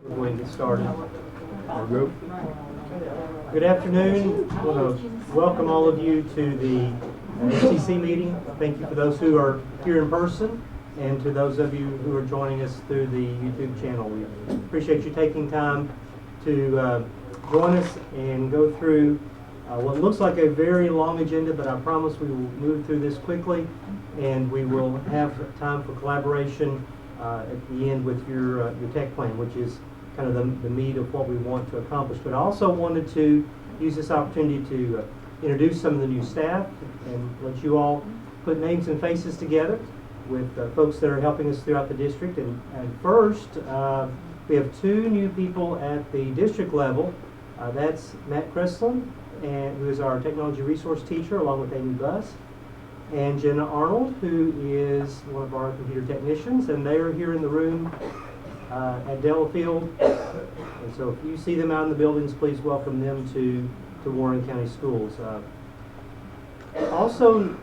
We're going to get started. Good afternoon. I want to welcome all of you to the STC meeting. Thank you for those who are here in person and to those of you who are joining us through the YouTube channel. We appreciate you taking time to join us and go through what looks like a very long agenda, but I promise we will move through this quickly and we will have time for collaboration at the end with your tech plan, which is kind of the meat of what we want to accomplish. But I also wanted to use this opportunity to introduce some of the new staff and let you all put names and faces together with folks that are helping us throughout the district. And first, we have two new people at the district level. That's Matt Kreslin, who is our technology resource teacher, along with Amy Buss, and Jenna Arnold, who is one of our computer technicians, and they are here in the room at Delafield. And so if you see them out in the buildings, please welcome them to Warren County Schools. Also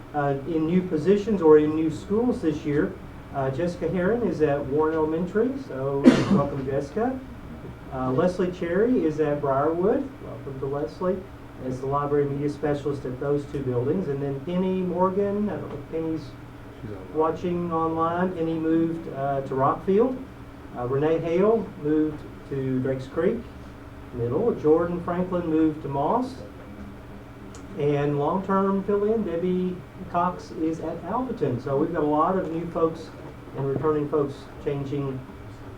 in new positions or in new schools this year, Jessica Herron is at Warren Elementary, so welcome Jessica. Leslie Cherry is at Briarwood, welcome to Leslie, as the library media specialist at those two buildings. And then Penny Morgan, I don't know if Penny's watching online. Penny moved to Rockfield. Renee Hale moved to Drakes Creek Middle. Jordan Franklin moved to Moss. And long-term fill-in, Debbie Cox is at Alberton. So we've got a lot of new folks and returning folks changing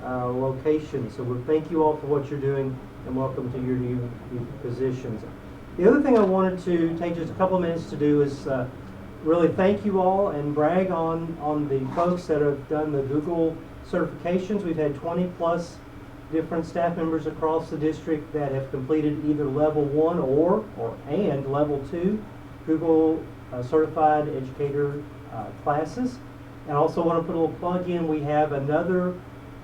locations. So we thank you all for what you're doing and welcome to your new positions. The other thing I wanted to take just a couple of minutes to do is really thank you all and brag on the folks that have done the Google certifications. We've had 20 plus different staff members across the district that have completed either level 1 and level 2 Google certified educator classes. And I also want to put a little plug in. We have another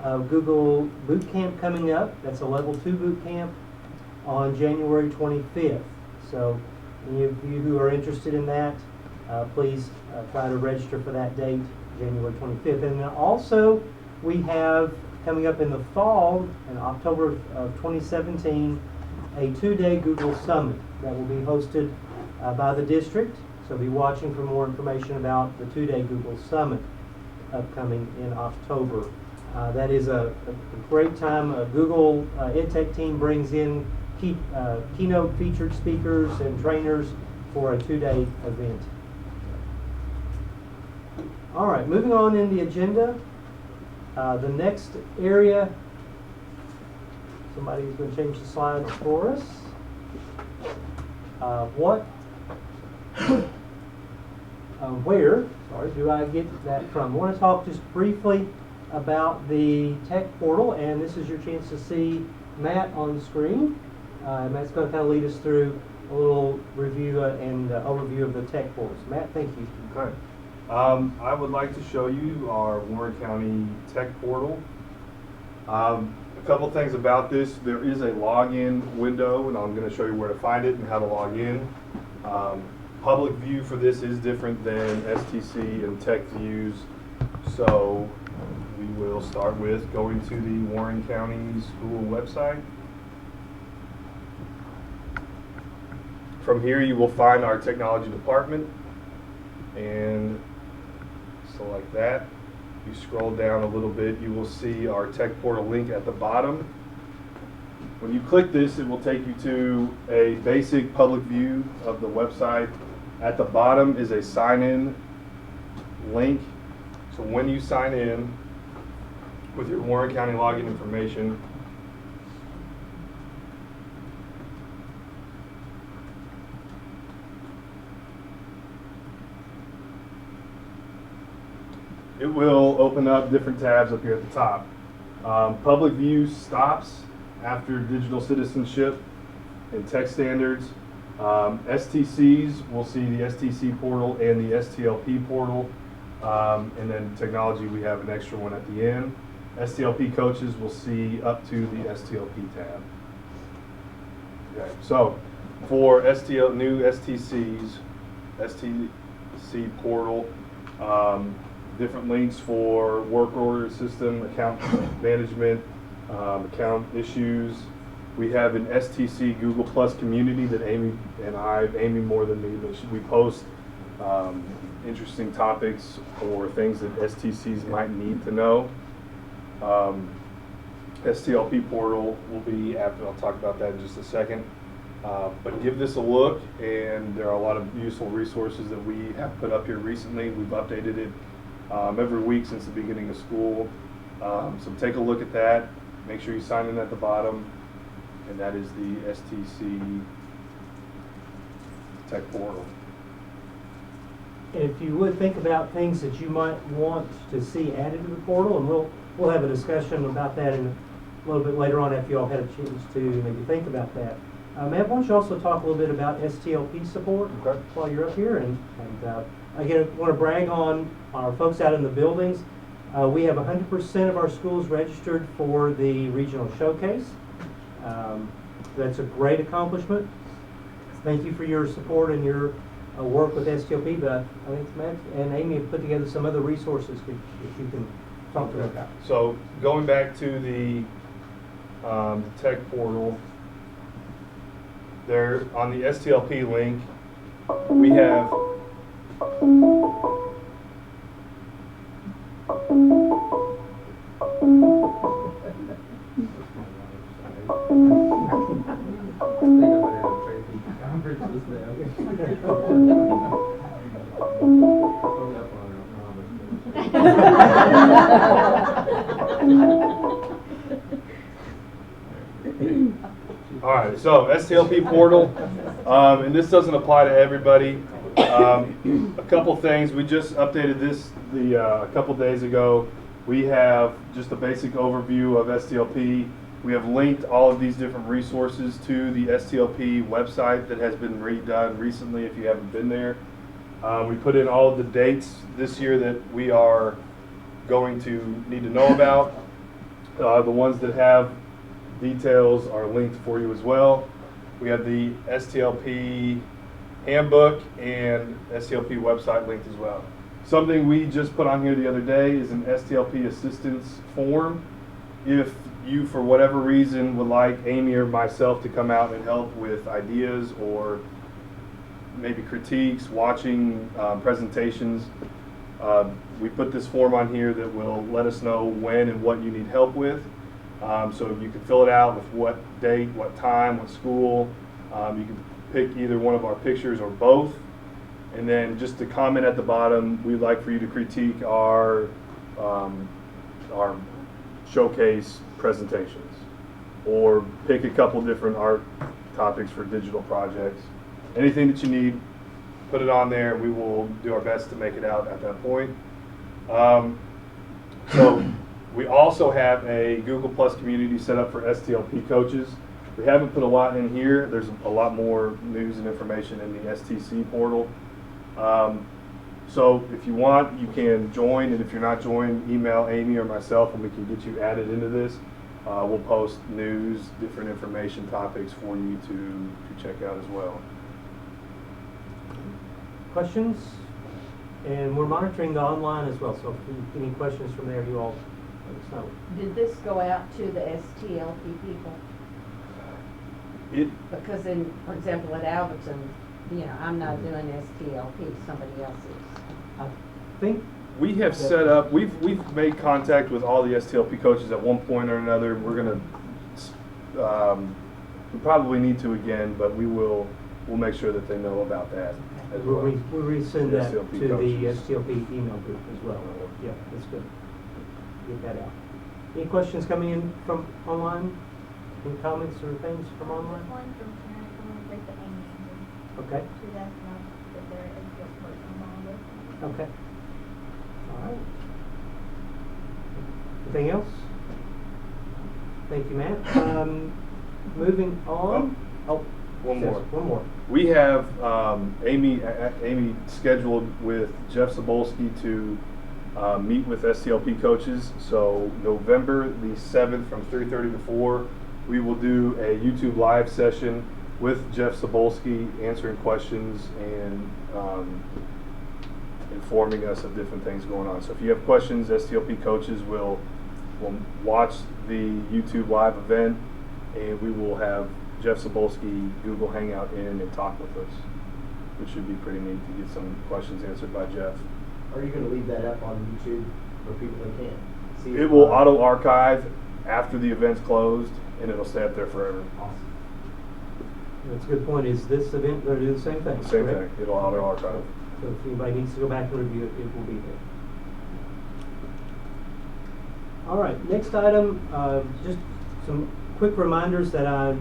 Google boot camp coming up. That's a level 2 boot camp on January 25th. So any of you who are interested in that, please try to register for that date, January 25th. And then also we have coming up in the fall, in October of 2017, a 2-day Google Summit that will be hosted by the district. So be watching for more information about the 2-day Google Summit upcoming in October. That is a great time. Google EdTech team brings in keynote featured speakers and trainers for a 2-day event. All right, moving on in the agenda. The next area, somebody's going to change the slides for us. Where do I get that from? I want to talk just briefly about the tech portal, and this is your chance to see Matt on the screen. Matt's going to kind of lead us through a little review and overview of the tech portals. Matt, thank you. Okay. I would like to show you our Warren County Tech Portal. A couple things about this. There is a login window, and I'm going to show you where to find it and how to log in. Public view for this is different than STC and Tech Views, so we will start with going to the Warren County School website. From here you will find our technology department, and select that. You scroll down a little bit, you will see our tech portal link at the bottom. When you click this, it will take you to a basic public view of the website. At the bottom is a sign-in link. So when you sign in with your Warren County login information, it will open up different tabs up here at the top. Public view stops after digital citizenship and tech standards. STCs will see the STC portal and the STLP portal. And then technology, we have an extra one at the end. STLP coaches will see up to the STLP tab. Okay, so for new STCs, STC portal, different links for work order system, account management, account issues. We have an STC Google Plus community that Amy more than me, but we post interesting topics or things that STCs might need to know. STLP portal will be after, I'll talk about that in just a second. But give this a look, and there are a lot of useful resources that we have put up here recently. We've updated it every week since the beginning of school. So take a look at that. Make sure you sign in at the bottom, and that is the STC Tech Portal. And if you would think about things that you might want to see added to the portal, and we'll have a discussion about that in a little bit later on after you all had a chance to maybe think about that. Matt, why don't you also talk a little bit about STLP support while you're up here? And again, I want to brag on our folks out in the buildings. We have 100% of our schools registered for the regional showcase. That's a great accomplishment. Thank you for your support and your work with STLP, but I think Matt and Amy have put together some other resources if you can talk to them about. So going back to the tech portal, there on the STLP link, we have all right, so STLP portal, and this doesn't apply to everybody. A couple things, we just updated this a couple days ago. We have just a basic overview of STLP. We have linked all of these different resources to the STLP website that has been redone recently if you haven't been there. We put in all of the dates this year that we are going to need to know about. The ones that have details are linked for you as well. We have the STLP handbook and STLP website linked as well. Something we just put on here the other day is an STLP assistance form. If you, for whatever reason, would like Amy or myself to come out and help with ideas or maybe critiques, watching presentations, we put this form on here that will let us know when and what you need help with. So you can fill it out with what date, what time, what school. You can pick either one of our pictures or both. And then just to comment at the bottom, we'd like for you to critique our showcase presentations, or pick a couple different art topics for digital projects. Anything that you need, put it on there. We will do our best to make it out at that point. So we also have a Google Plus community set up for STLP coaches. We haven't put a lot in here. There's a lot more news and information in the STC portal. So if you want, you can join, and if you're not joined, email Amy or myself and we can get you added into this. We'll post news, different information topics for you to check out as well. Questions? And we're monitoring the online as well, so if you have any questions from there, you all let us know. Did this go out to the STLP people? Because in, for example, at Albertson, you know, I'm not doing STLP, somebody else is. I think we have set up, we've made contact with all the STLP coaches at one point or another. We're gonna, we probably need to again, but we'll make sure that they know about that as well. We'll resend that STLP to coaches. the STLP email group as well. Yeah, that's good. Get that out. Any questions coming in from online? Any comments or things from online? One from Karen, someone break the Amy. Okay. She's asking us if there is just working on this. Okay. All right. Anything else? Thank you, Matt. Moving on. One yes, more. One more. We have Amy scheduled with Jeff Sobolski to meet with STLP coaches. So November the 7th from 3:30 to 4, we will do a YouTube live session with Jeff Sobolski, answering questions and informing us of different things going on. So if you have questions, STLP coaches will will watch the YouTube live event, and we will have Jeff Sobolski Google Hangout in and talk with us, which should be pretty neat to get some questions answered by Jeff. Are you going to leave that up on YouTube for people that can see It will auto archive after the event's closed, and it'll stay up there forever. Awesome. That's a good point. Is this event going to do the same thing? Same correct? thing. It'll auto archive. So if anybody needs to go back and review it, it will be there. All right, next item, just some quick reminders that I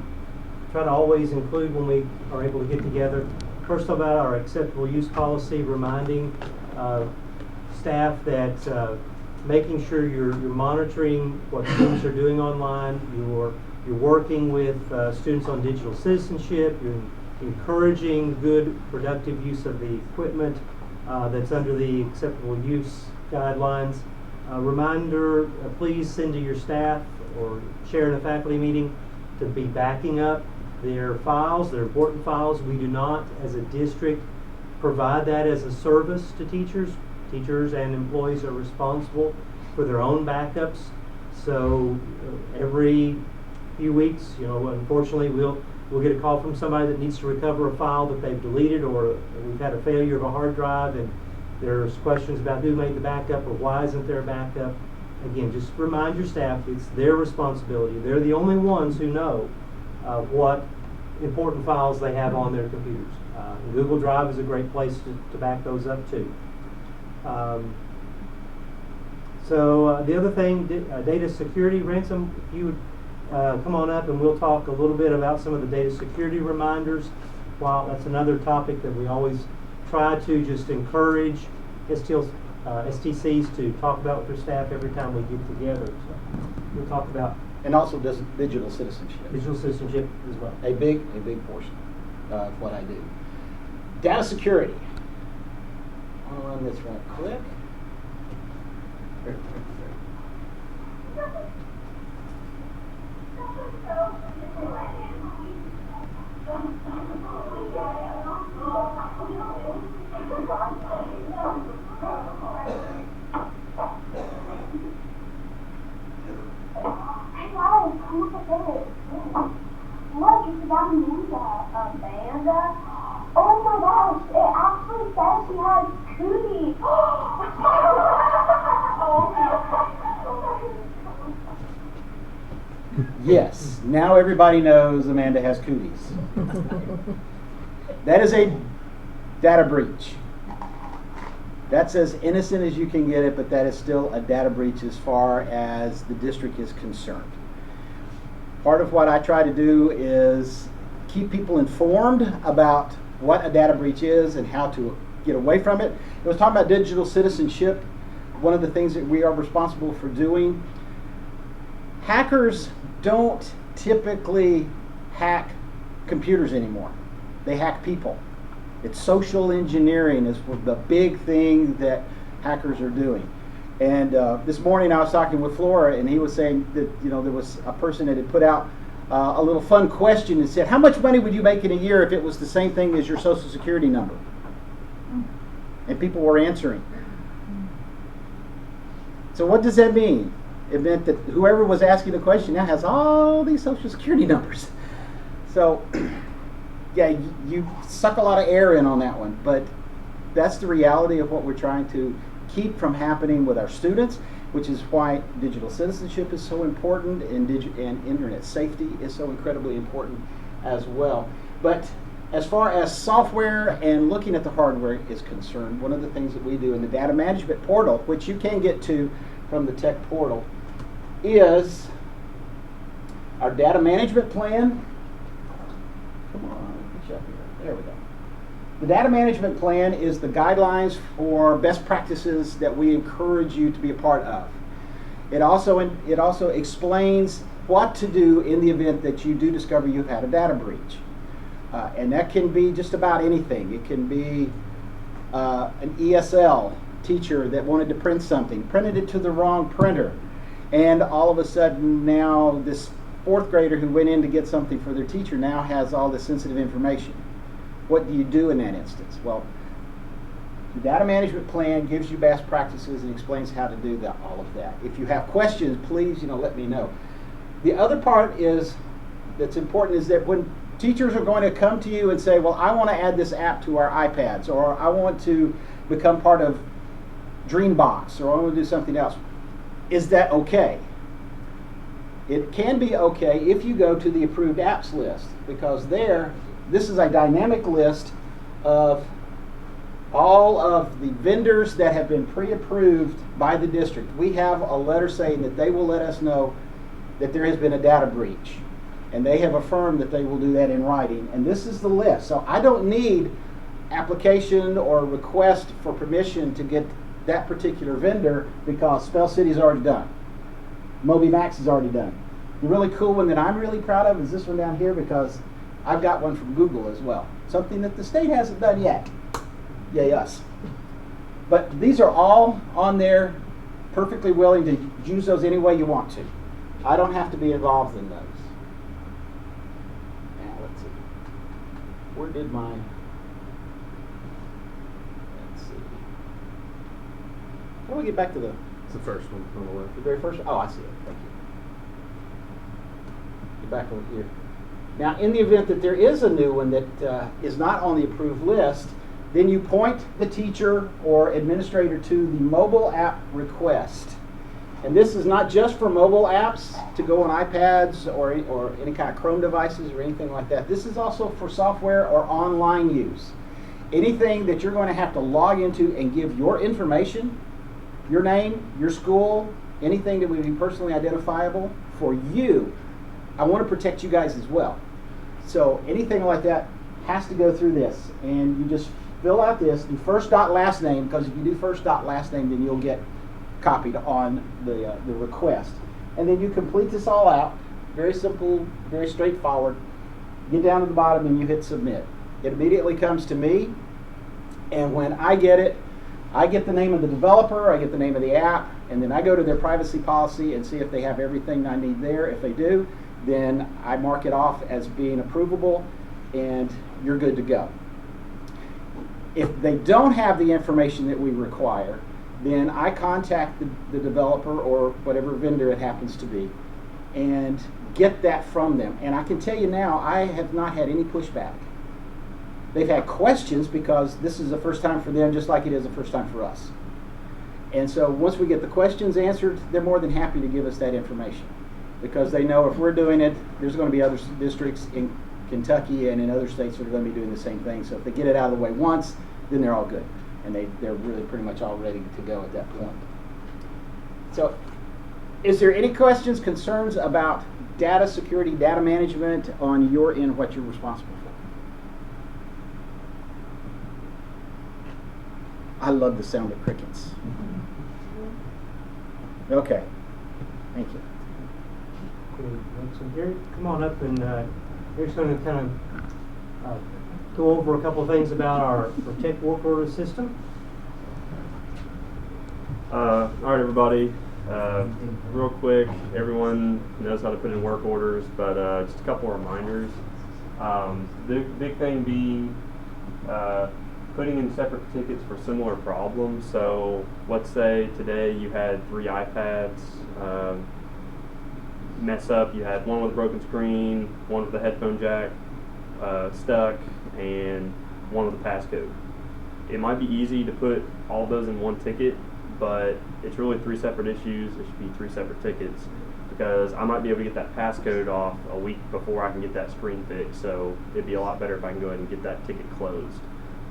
try to always include when we are able to get together. First about our acceptable use policy, reminding staff that making sure you're monitoring what students are doing online, you're working with students on digital citizenship, you're encouraging good, productive use of the equipment that's under the acceptable use guidelines. Reminder, please send to your staff or share in a faculty meeting to be backing up their files, their important files. We do not, as a district, provide that as a service to teachers. Teachers and employees are responsible for their own backups. So every few weeks, unfortunately, we'll get a call from somebody that needs to recover a file that they've deleted, or we've had a failure of a hard drive, and there's questions about who made the backup or why isn't there a backup. Again, just remind your staff it's their responsibility. They're the only ones who know what important files they have on their computers. Google Drive is a great place to back those up too. So the other thing, data security. Ransom, if you would come on up and we'll talk a little bit about some of the data security reminders. While that's another topic that we always try to just encourage STCs to talk about with their staff every time we get together. So we'll talk about And also digital citizenship. digital citizenship as well. A big portion of what I do. Data security. On this right click. Look, it's got Amanda. Oh my gosh, it actually says she has cooties. Yes, now everybody knows Amanda has cooties. That is a data breach. That's as innocent as you can get it, but that is still a data breach as far as the district is concerned. Part of what I try to do is keep people informed about what a data breach is and how to get away from it. I was talking about digital citizenship. One of the things that we are responsible for doing, hackers don't typically hack computers anymore. They hack people. It's social engineering is the big thing that hackers are doing. And this morning I was talking with Flora, and he was saying that there was a person that had put out a little fun question and said, how much money would you make in a year if it was the same thing as your social security number? And people were answering. So what does that mean? It meant that whoever was asking the question now has all these social security numbers. So yeah, you suck a lot of air in on that one, but that's the reality of what we're trying to keep from happening with our students, which is why digital citizenship is so important, and internet safety is so incredibly important as well. But as far as software and looking at the hardware is concerned, one of the things that we do in the data management portal, which you can get to from the tech portal, is our data management plan. Come on, push up here. There we go. The data management plan is the guidelines for best practices that we encourage you to be a part of. It also explains what to do in the event that you do discover you've had a data breach. And that can be just about anything. It can be an ESL teacher that wanted to print something, printed it to the wrong printer, and all of a sudden now this fourth grader who went in to get something for their teacher now has all this sensitive information. What do you do in that instance? Well, The data management plan gives you best practices and explains how to do that, all of that. If you have questions, please, let me know. The other part that's important is that when teachers are going to come to you and say, well, I want to add this app to our iPads, or I want to become part of Dreambox, or I want to do something else, is that okay? It can be okay if you go to the approved apps list, because this is a dynamic list of all of the vendors that have been pre-approved by the district. We have a letter saying that they will let us know that there has been a data breach, and they have affirmed that they will do that in writing, and this is the list. So I don't need application or request for permission to get that particular vendor, because Spell City is already done. MobiMax is already done. The really cool one that I'm really proud of is this one down here, because I've got one from Google as well. Something that the state hasn't done yet. Yay us. But these are all on there, perfectly willing to use those any way you want to. I don't have to be involved in those. Now, let's see. Where did my... Let's see. How do we get back to the... It's the first one on the left. The very first? Oh, I see it. Thank you. Get back over here. Now, in the event that there is a new one that is not on the approved list, then you point the teacher or administrator to the mobile app request. And this is not just for mobile apps to go on iPads or any kind of Chrome devices or anything like that. This is also for software or online use. Anything that you're going to have to log into and give your information, your name, your school, anything that would be personally identifiable for you, I want to protect you guys as well. So anything like that has to go through this. And you just fill out this, do first dot last name, because if you do first dot last name, then you'll get copied on the request. And then you complete this all out. Very simple, very straightforward. Get down to the bottom and you hit submit. It immediately comes to me, and when I get it, I get the name of the developer, I get the name of the app, and then I go to their privacy policy and see if they have everything I need there. If they do, then I mark it off as being approvable, and you're good to go. If they don't have the information that we require, then I contact the developer or whatever vendor it happens to be and get that from them. And I can tell you now, I have not had any pushback. They've had questions because this is the first time for them, just like it is the first time for us. And so once we get the questions answered, they're more than happy to give us that information, because they know if we're doing it, there's going to be other districts in Kentucky and in other states that are going to be doing the same thing. So if they get it out of the way once, then they're all good. And they're really pretty much all ready to go at that point. So is there any questions, concerns about data security, data management on your end, what you're responsible for? I love the sound of crickets. Okay, thank you. Okay, so Gary, come on up, and Gary's going to kind of go over a couple of things about our Protect Work Order system. All right, everybody. Real quick, everyone knows how to put in work orders, but just a couple of reminders. The big thing being putting in separate tickets for similar problems. So let's say today you had 3 iPads mess up. You had one with a broken screen, one with a headphone jack stuck, and one with a passcode. It might be easy to put all those in one ticket, but it's really 3 separate issues. It should be 3 separate tickets, because I might be able to get that passcode off a week before I can get that screen fixed. So it'd be a lot better if I can go ahead and get that ticket closed.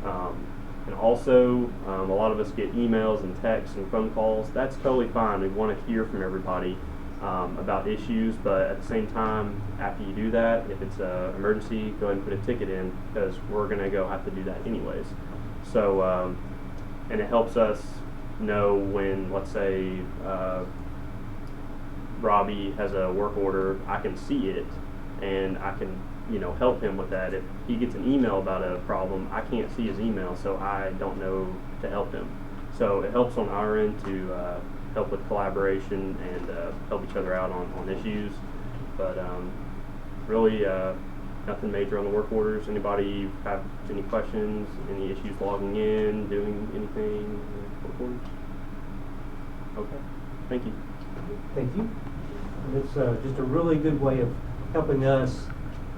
And also, a lot of us get emails and texts and phone calls. That's totally fine. We want to hear from everybody about issues, but at the same time, after you do that, if it's an emergency, go ahead and put a ticket in, because we're going to go have to do that anyways. So, and it helps us know when, let's say, Robbie has a work order, I can see it, and I can, help him with that. If he gets an email about a problem, I can't see his email, so I don't know to help him. So it helps on our end to help with collaboration and help each other out on issues. But really, nothing major on the work orders. Anybody have any questions, any issues logging in, doing anything in work orders? Okay, thank you. Thank you. And it's just a really good way of helping us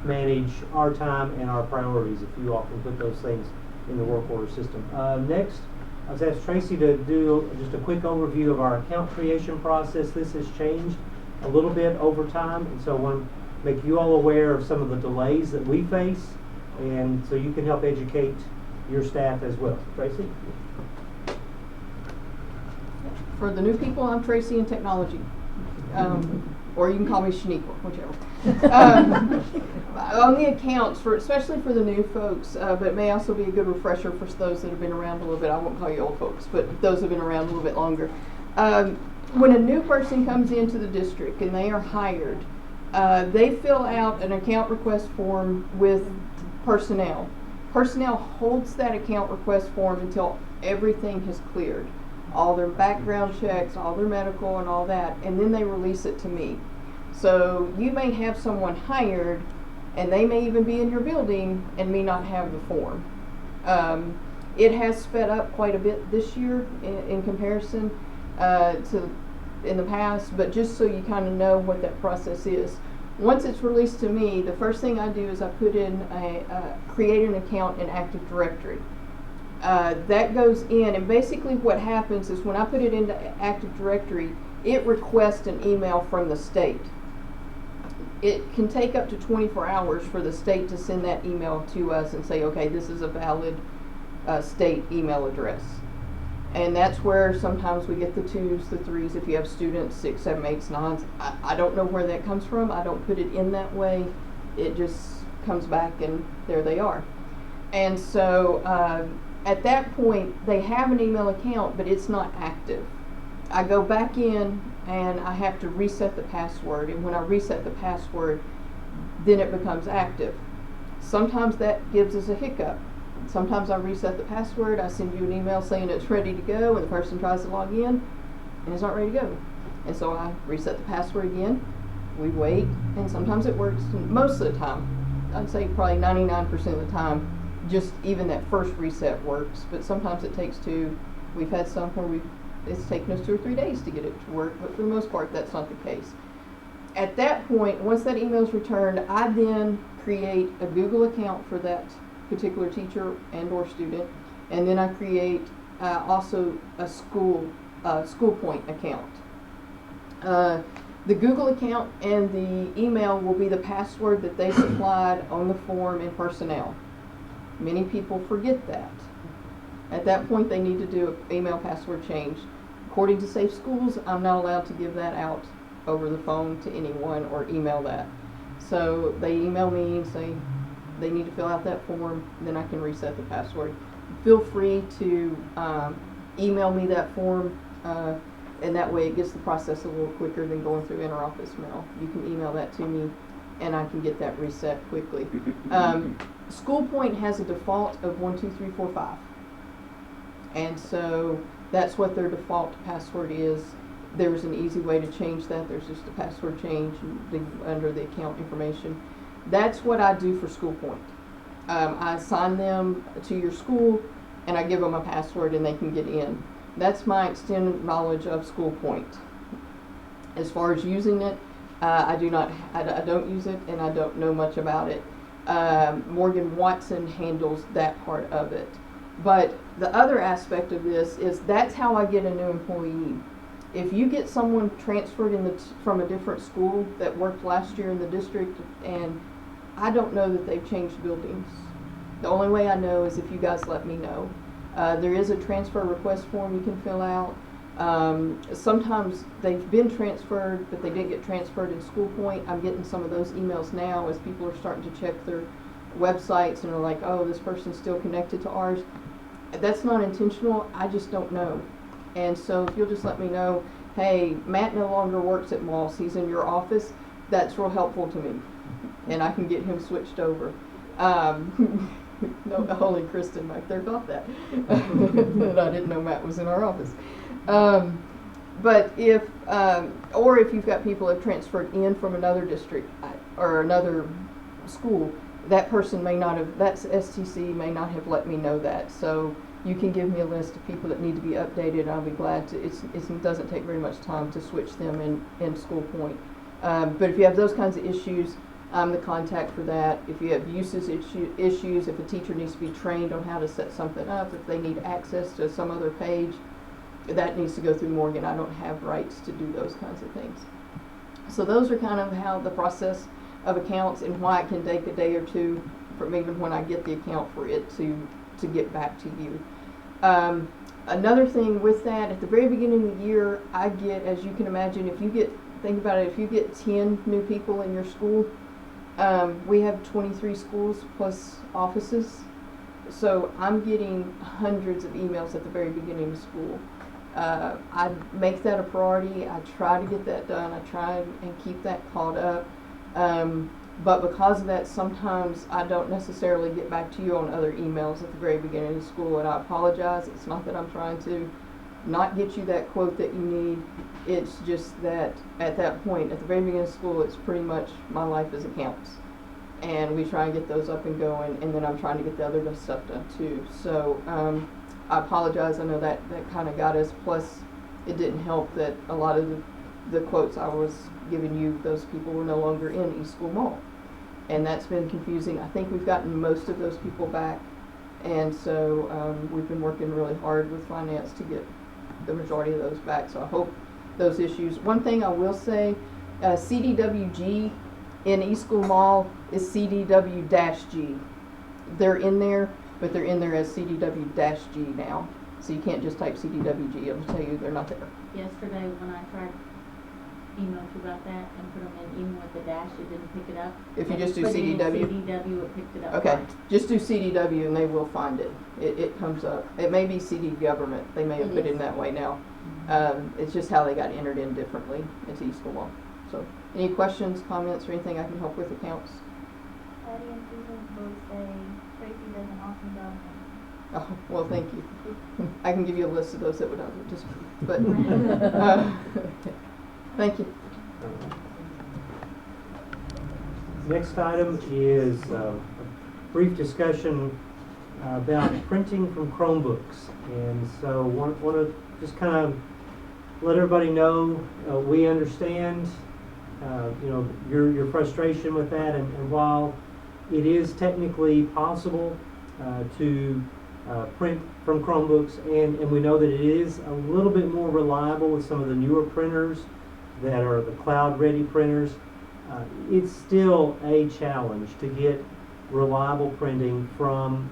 manage our time and our priorities if you all can put those things in the work order system. Next, I was asked Tracy to do just a quick overview of our account creation process. This has changed a little bit over time, and so I want to make you all aware of some of the delays that we face, and so you can help educate your staff as well. Tracy? For the new people, I'm Tracy in technology. Or you can call me Shaniqua, whichever. On the accounts, especially for the new folks, but it may also be a good refresher for those that have been around a little bit. I won't call you old folks, but those who have been around a little bit longer. When a new person comes into the district and they are hired, they fill out an account request form with personnel. Personnel holds that account request form until everything has cleared. All their background checks, all their medical and all that, and then they release it to me. So you may have someone hired and they may even be in your building and may not have the form. It has sped up quite a bit this year in comparison to in the past, but just so you kind of know what that process is. Once it's released to me, the first thing I do is I put in create an account in Active Directory. That goes in, and basically what happens is when I put it into Active Directory, it requests an email from the state. It can take up to 24 hours for the state to send that email to us and say, okay, this is a valid state email address. And that's where sometimes we get the 2s, the 3s, if you have students, 6, 7, 8s, 9s. I don't know where that comes from. I don't put it in that way. It just comes back and there they are. And so at that point, they have an email account, but it's not active. I go back in and I have to reset the password, and when I reset the password, then it becomes active. Sometimes that gives us a hiccup. Sometimes I reset the password, I send you an email saying it's ready to go, and the person tries to log in and it's not ready to go. And so I reset the password again, we wait, and sometimes it works. Most of the time, I'd say probably 99% of the time, just even that first reset works, but sometimes it takes 2. We've had some where it's taken us 2 or 3 days to get it to work, but for the most part that's not the case. At that point, once that email is returned, I then create a Google account for that particular teacher and or student, and then I create also a school point account. The Google account and the email will be the password that they supplied on the form in personnel. Many people forget that. At that point, they need to do an email password change. According to Safe Schools, I'm not allowed to give that out over the phone to anyone or email that. So they email me and say they need to fill out that form, then I can reset the password. Feel free to email me that form, and that way it gets the process a little quicker than going through interoffice mail. You can email that to me and I can get that reset quickly. School Point has a default of 1, 2, 3, 4, 5. And so that's what their default password is. There's an easy way to change that. There's just a password change under the account information. That's what I do for School Point. I assign them to your school and I give them a password and they can get in. That's my extended knowledge of School Point. As far as using it, I don't use it and I don't know much about it. Morgan Watson handles that part of it. But the other aspect of this is that's how I get a new employee. If you get someone transferred from a different school that worked last year in the district, and I don't know that they've changed buildings. The only way I know is if you guys let me know. There is a transfer request form you can fill out. Sometimes they've been transferred, but they didn't get transferred in School Point. I'm getting some of those emails now as people are starting to check their websites and are like, oh, this person's still connected to ours. That's not intentional, I just don't know. And so if you'll just let me know, hey, Matt no longer works at Moss, he's in your office, that's real helpful to me. And I can get him switched over. No, only Kristen back there thought that. And I didn't know Matt was in our office. But if you've got people that have transferred in from another district or another school, that person may not have, that STC may not have let me know that. So you can give me a list of people that need to be updated. I'll be glad to. It doesn't take very much time to switch them in School Point. But if you have those kinds of issues, I'm the contact for that. If you have usage issues, if a teacher needs to be trained on how to set something up, if they need access to some other page, that needs to go through Morgan. I don't have rights to do those kinds of things. So those are kind of how the process of accounts and why it can take a day or two from even when I get the account for it to get back to you. Another thing with that, at the very beginning of the year, I get, as you can imagine, think about it, if you get 10 new people in your school, we have 23 schools plus offices. So I'm getting hundreds of emails at the very beginning of school. I make that a priority. I try to get that done. I try and keep that caught up. But because of that, sometimes I don't necessarily get back to you on other emails at the very beginning of school, and I apologize. It's not that I'm trying to not get you that quote that you need. It's just that at that point, at the very beginning of school, it's pretty much my life is accounts. And we try and get those up and going, and then I'm trying to get the other stuff done too. So I apologize. I know that kind of got us. Plus, it didn't help that a lot of the quotes I was giving you, those people were no longer in East School Mall. And that's been confusing. I think we've gotten most of those people back. And so we've been working really hard with finance to get the majority of those back. So I hope those issues. One thing I will say, CDWG in East School Mall is CDW-G. They're in there, but they're in there as CDW-G now. So you can't just type CDWG. It'll tell you they're not there. Yesterday when I tried emailed you about that and put them in, even with the dash, it didn't pick it up. If you I just do put it in CDW? CDW, it picked it up. Okay, fine. just do CDW and they will find it. It comes up. It may be CD government. They may have put it in that way now. It's just how they got entered in differently into East School Mall. So, any questions, comments, or anything I can help with accounts? Patty and Susan both say Tracy does an awesome job. Oh, well, thank you. I can give you a list of those that would disagree, but thank you. Next item is a brief discussion about printing from Chromebooks. And so want to just kind of let everybody know we understand your frustration with that, and while it is technically possible to print from Chromebooks, and we know that it is a little bit more reliable with some of the newer printers that are the cloud-ready printers, it's still a challenge to get reliable printing from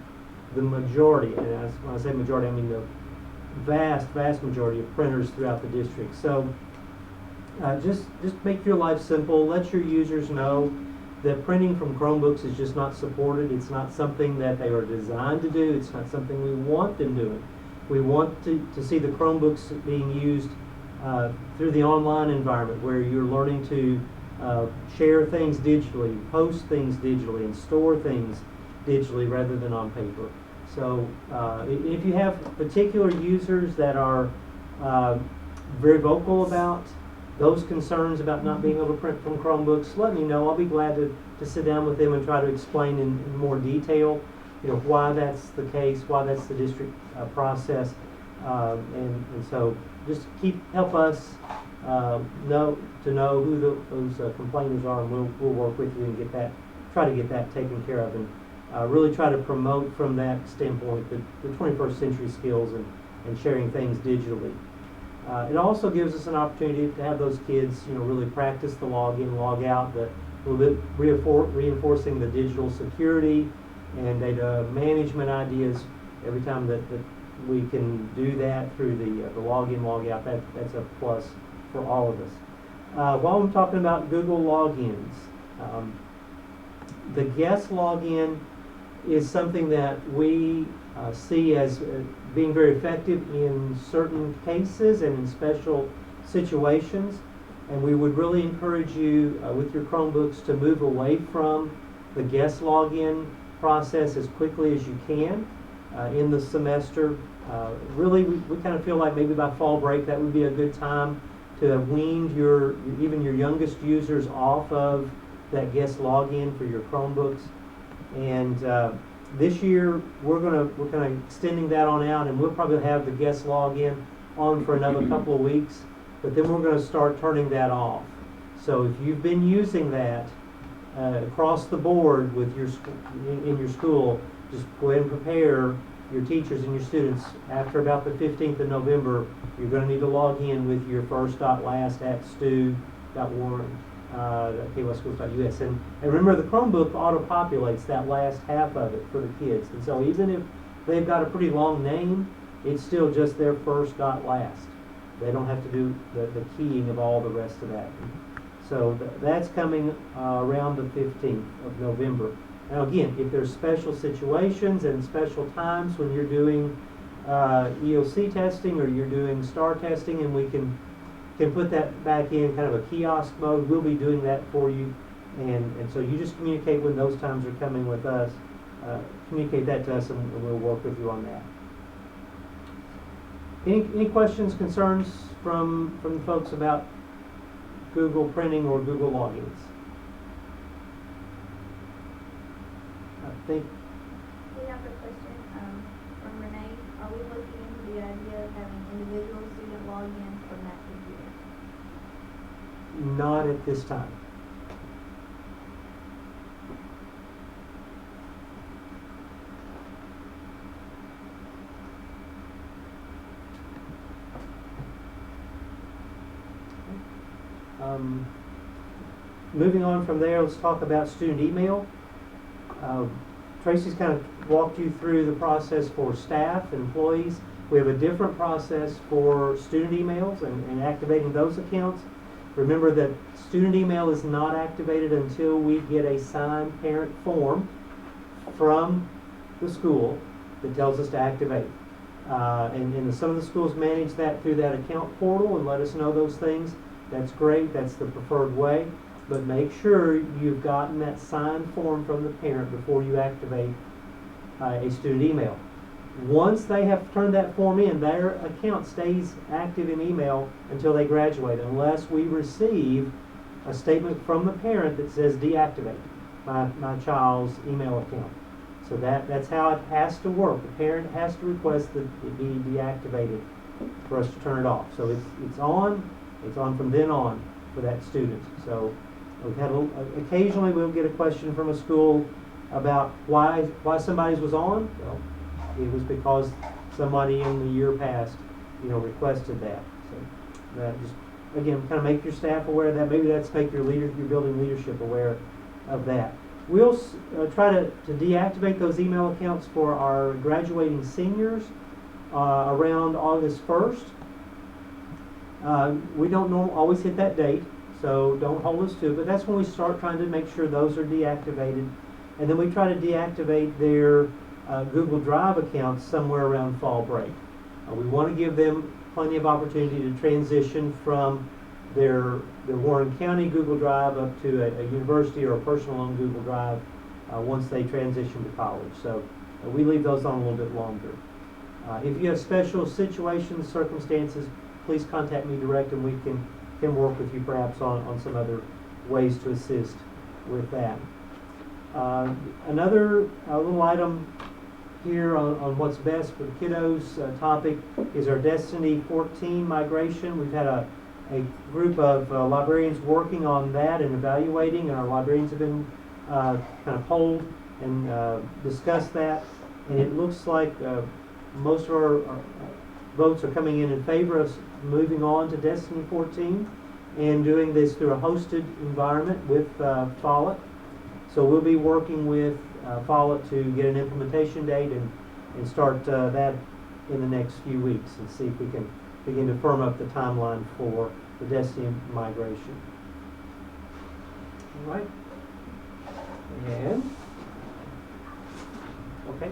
the majority, and when I say majority, I mean the vast majority of printers throughout the district. So just make your life simple. Let your users know that printing from Chromebooks is just not supported. It's not something that they are designed to do. It's not something we want them doing. We want to see the Chromebooks being used through the online environment where you're learning to share things digitally, post things digitally, and store things digitally rather than on paper. So if you have particular users that are very vocal about those concerns about not being able to print from Chromebooks, let me know. I'll be glad to sit down with them and try to explain in more detail, why that's the case, why that's the district process, and so just help us know who those complainers are, and we'll work with you and try to get that taken care of, and really try to promote from that standpoint the 21st century skills and sharing things digitally. It also gives us an opportunity to have those kids, really practice the log in, log out, a little bit reinforcing the digital security and data management ideas. Every time that we can do that through the log in, log out, that's a plus for all of us. While I'm talking about Google logins, the guest login is something that we see as being very effective in certain cases and in special situations, and we would really encourage you with your Chromebooks to move away from the guest login process as quickly as you can in the semester. Really, we kind of feel like maybe by fall break that would be a good time to have weaned even your youngest users off of that guest login for your Chromebooks. And this year, we're kind of extending that on out, and we'll probably have the guest login on for another couple of weeks, but then we're going to start turning that off. So if you've been using that across the board with your in your school, just go ahead and prepare your teachers and your students. After about the 15th of November, you're going to need to log in with your first.last@stu.warren.kysschools.us. And remember, the Chromebook auto-populates that last half of it for the kids. And so even if they've got a pretty long name, it's still just their first.last. They don't have to do the keying of all the rest of that. So that's coming around the 15th of November. Now again, if there's special situations and special times when you're doing EOC testing or you're doing STAR testing, and we can put that back in kind of a kiosk mode, we'll be doing that for you. And so you just communicate when those times are coming with us. Communicate that to us, and we'll work with you on that. Any questions, concerns from the folks about Google printing or Google logins? I think We have a question from Renee. Are we looking into the idea of having individual student logins from that computer? not at this time. Moving on from there, let's talk about student email. Tracy's kind of walked you through the process for staff and employees. We have a different process for student emails and activating those accounts. Remember that student email is not activated until we get a signed parent form from the school that tells us to activate. And some of the schools manage that through that account portal and let us know those things. That's great. That's the preferred way. But make sure you've gotten that signed form from the parent before you activate a student email. Once they have turned that form in, their account stays active in email until they graduate, unless we receive a statement from the parent that says deactivate my child's email account. So that's how it has to work. The parent has to request that it be deactivated for us to turn it off. So it's on from then on for that student. So we've had occasionally we'll get a question from a school about why somebody's was on. Well, it was because somebody in the year past, requested that. So that just, again, kind of make your staff aware of that. Maybe that's make your building leadership aware of that. We'll try to deactivate those email accounts for our graduating seniors around August 1st. We don't always hit that date, so don't hold us to it, but that's when we start trying to make sure those are deactivated. And then we try to deactivate their Google Drive accounts somewhere around fall break. We want to give them plenty of opportunity to transition from their Warren County Google Drive up to a university or a personal owned Google Drive once they transition to college. So we leave those on a little bit longer. If you have special situations, circumstances, please contact me direct, and we can work with you perhaps on some other ways to assist with that. Another little item here on what's best for the kiddos topic is our Destiny 14 migration. We've had a group of librarians working on that and evaluating, and our librarians have been kind of polled and discussed that, and it looks like most of our votes are coming in favor of moving on to Destiny 14 and doing this through a hosted environment with Follett. So we'll be working with Follett to get an implementation date and start that in the next few weeks and see if we can begin to firm up the timeline for the Destiny migration. All right. And, okay.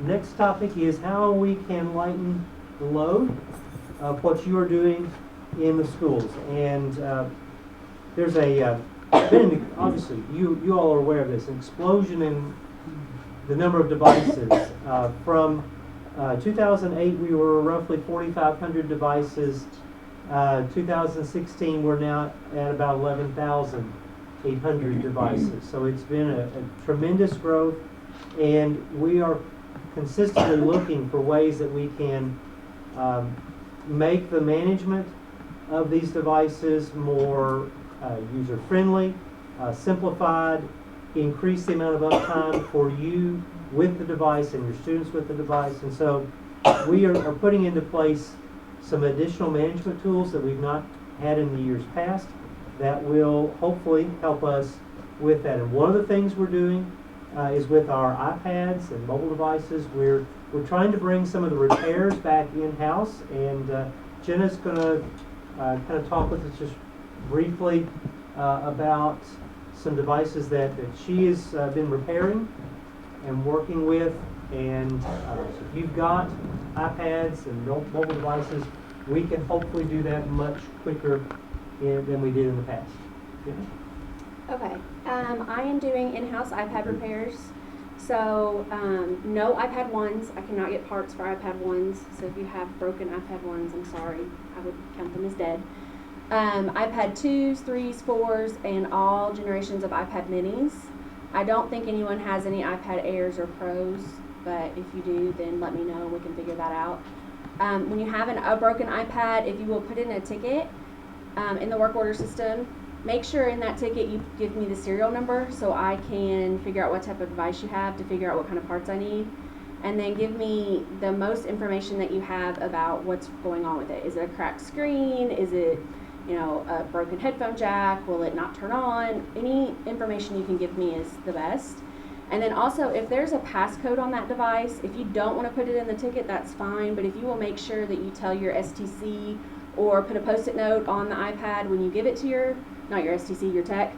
Next topic is how we can lighten the load of what you are doing in the schools. And there's obviously, you all are aware of this, an explosion in the number of devices. From 2008, we were roughly 4,500 devices. 2016, we're now at about 11,000 800 devices. So it's been a tremendous growth, and we are consistently looking for ways that we can make the management of these devices more user-friendly, simplified, increase the amount of uptime for you with the device and your students with the device. And so we are putting into place some additional management tools that we've not had in the years past that will hopefully help us with that. And one of the things we're doing is with our iPads and mobile devices. We're trying to bring some of the repairs back in-house, and Jenna's going to kind of talk with us just briefly about some devices that she has been repairing and working with. And so if you've got iPads and mobile devices, we can hopefully do that much quicker than we did in the past. Yeah. Okay, I am doing in-house iPad repairs. So no iPad 1s. I cannot get parts for iPad 1s. So if you have broken iPad 1s, I'm sorry. I would count them as dead. iPad 2s, 3s, 4s, and all generations of iPad minis. I don't think anyone has any iPad Airs or Pros, but if you do, then let me know. We can figure that out. When you have a broken iPad, if you will put in a ticket in the work order system, make sure in that ticket you give me the serial number so I can figure out what type of device you have to figure out what kind of parts I need. And then give me the most information that you have about what's going on with it. Is it a cracked screen? Is it, a broken headphone jack? Will it not turn on? Any information you can give me is the best. And then also, if there's a passcode on that device, if you don't want to put it in the ticket, that's fine. But if you will make sure that you tell your STC or put a post-it note on the iPad when you give it to your STC, your tech,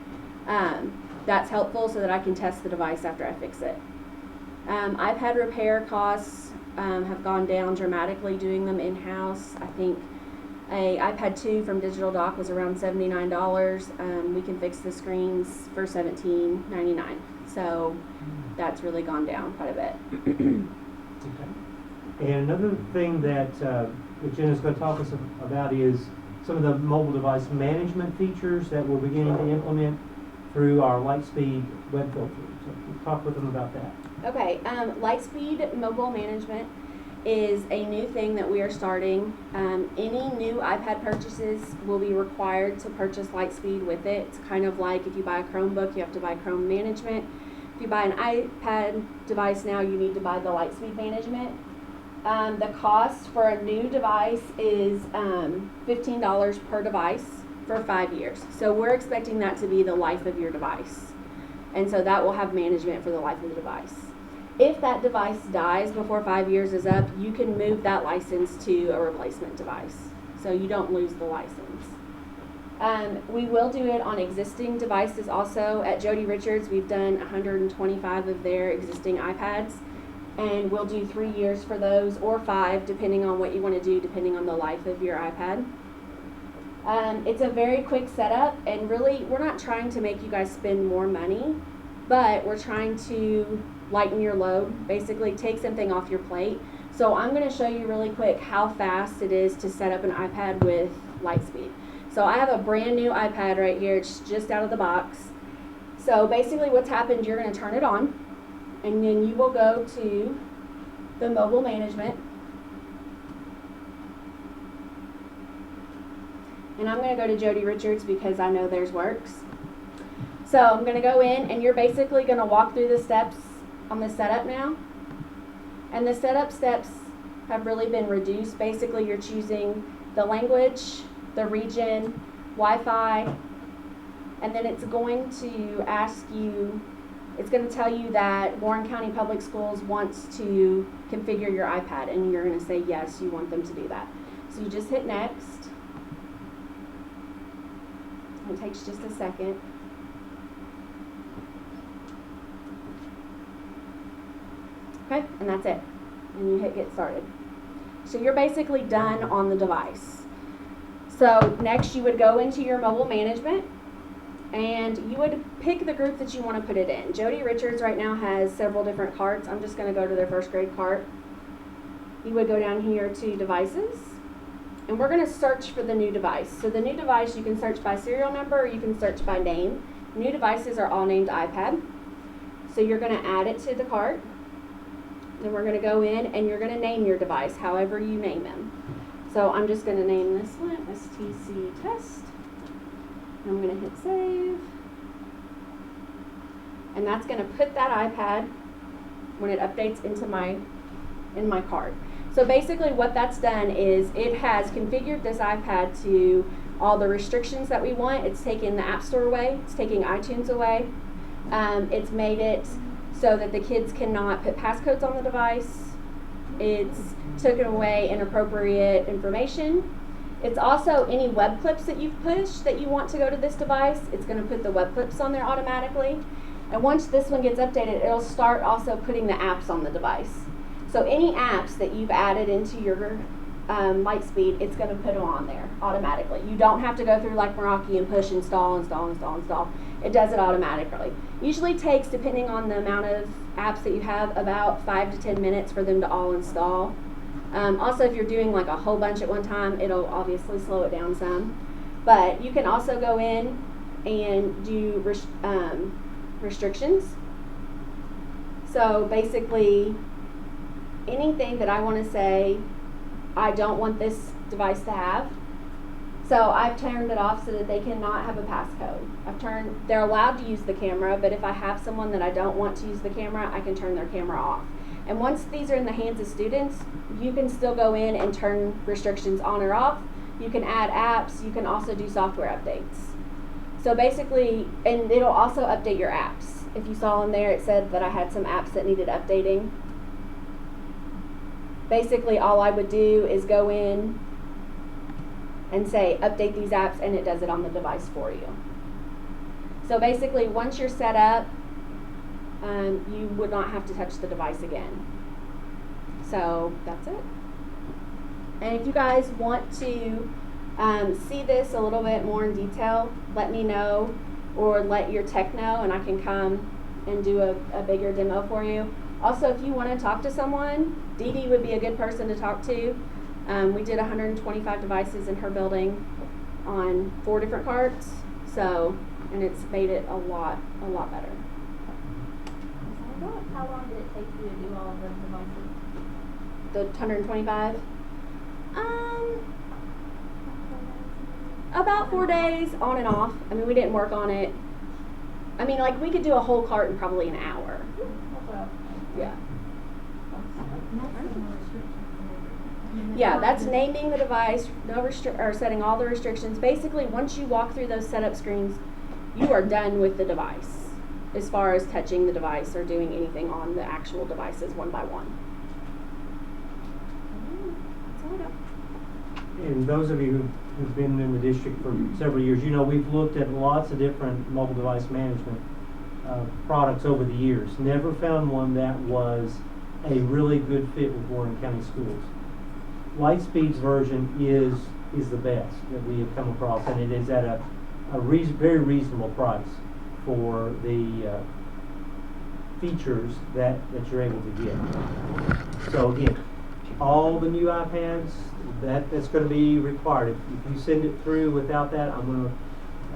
that's helpful so that I can test the device after I fix it. iPad repair costs have gone down dramatically doing them in-house. I think a iPad 2 from Digital Dock was around $79. We can fix the screens for $17.99. So that's really gone down quite a bit. Okay. And another thing that Jenna's going to talk to us about is some of the mobile device management features that we're beginning to implement through our Lightspeed web filter. So talk with them about that. Okay, Lightspeed mobile management is a new thing that we are starting. Any new iPad purchases will be required to purchase Lightspeed with it. It's kind of like if you buy a Chromebook, you have to buy Chrome management. If you buy an iPad device now, you need to buy the Lightspeed management. The cost for a new device is $15 per device for 5 years. So we're expecting that to be the life of your device. And so that will have management for the life of the device. If that device dies before 5 years is up, you can move that license to a replacement device. So you don't lose the license. We will do it on existing devices also. At Jody Richards, we've done 125 of their existing iPads. And we'll do 3 years for those, or 5, depending on what you want to do, depending on the life of your iPad. It's a very quick setup, and really, we're not trying to make you guys spend more money, but we're trying to lighten your load, basically take something off your plate. So I'm going to show you really quick how fast it is to set up an iPad with Lightspeed. So I have a brand new iPad right here. It's just out of the box. So basically what's happened, you're going to turn it on, and then you will go to the mobile management. And I'm going to go to Jody Richards because I know theirs works. So I'm going to go in, and you're basically going to walk through the steps on the setup now. And the setup steps have really been reduced. Basically, you're choosing the language, the region, Wi-Fi, and then it's going to ask you, it's going to tell you that Warren County Public Schools wants to configure your iPad, and you're going to say yes, you want them to do that. So you just hit next. It takes just a second. Okay, and that's it. And you hit get started. So you're basically done on the device. So next you would go into your mobile management, and you would pick the group that you want to put it in. Jody Richards right now has several different carts. I'm just going to go to their first grade cart. You would go down here to devices, and we're going to search for the new device. So the new device, you can search by serial number, or you can search by name. New devices are all named iPad. So you're going to add it to the cart. Then we're going to go in and you're going to name your device however you name them. So I'm just going to name this one STC test. I'm going to hit save. And that's going to put that iPad when it updates into in my cart. So basically what that's done is it has configured this iPad to all the restrictions that we want. It's taken the App Store away. It's taking iTunes away. It's made it so that the kids cannot put passcodes on the device. It's taken away inappropriate information. It's also any web clips that you've pushed that you want to go to this device. It's going to put the web clips on there automatically. And once this one gets updated, it'll start also putting the apps on the device. So any apps that you've added into your Lightspeed, it's going to put them on there automatically. You don't have to go through like Meraki and push install. It does it automatically. Usually takes, depending on the amount of apps that you have, about 5 to 10 minutes for them to all install. Also, if you're doing like a whole bunch at one time, it'll obviously slow it down some. But you can also go in and do restrictions. So basically, anything that I want to say, I don't want this device to have. So I've turned it off so that they cannot have a passcode. They're allowed to use the camera, but if I have someone that I don't want to use the camera, I can turn their camera off. And once these are in the hands of students, you can still go in and turn restrictions on or off. You can add apps. You can also do software updates. So basically, and it'll also update your apps. If you saw in there, it said that I had some apps that needed updating. Basically, all I would do is go in and say, update these apps, and it does it on the device for you. So basically, once you're set up, you would not have to touch the device again. So that's it. And if you guys want to see this a little bit more in detail, let me know, or let your tech know, and I can come and do a bigger demo for you. Also, if you want to talk to someone, Dee Dee would be a good person to talk to. We did 125 devices in her building on 4 different carts, and it's made it a lot better. How long did it take you to do all of those devices? The 125? About 4 days, on and off. I mean, we didn't work on it. I mean, like, we could do a whole cart in probably an hour. Yeah. Yeah, that's naming the device, or setting all the restrictions. Basically, once you walk through those setup screens, you are done with the device as far as touching the device or doing anything on the actual devices one by one. That's all I got. And those of you who've been in the district for several years, you know we've looked at lots of different mobile device management products over the years. Never found one that was a really good fit with Warren County Schools. Lightspeed's version is the best that we have come across, and it is at a very reasonable price for the features that you're able to get. So again, all the new iPads, that's going to be required. If you send it through without that, I'm going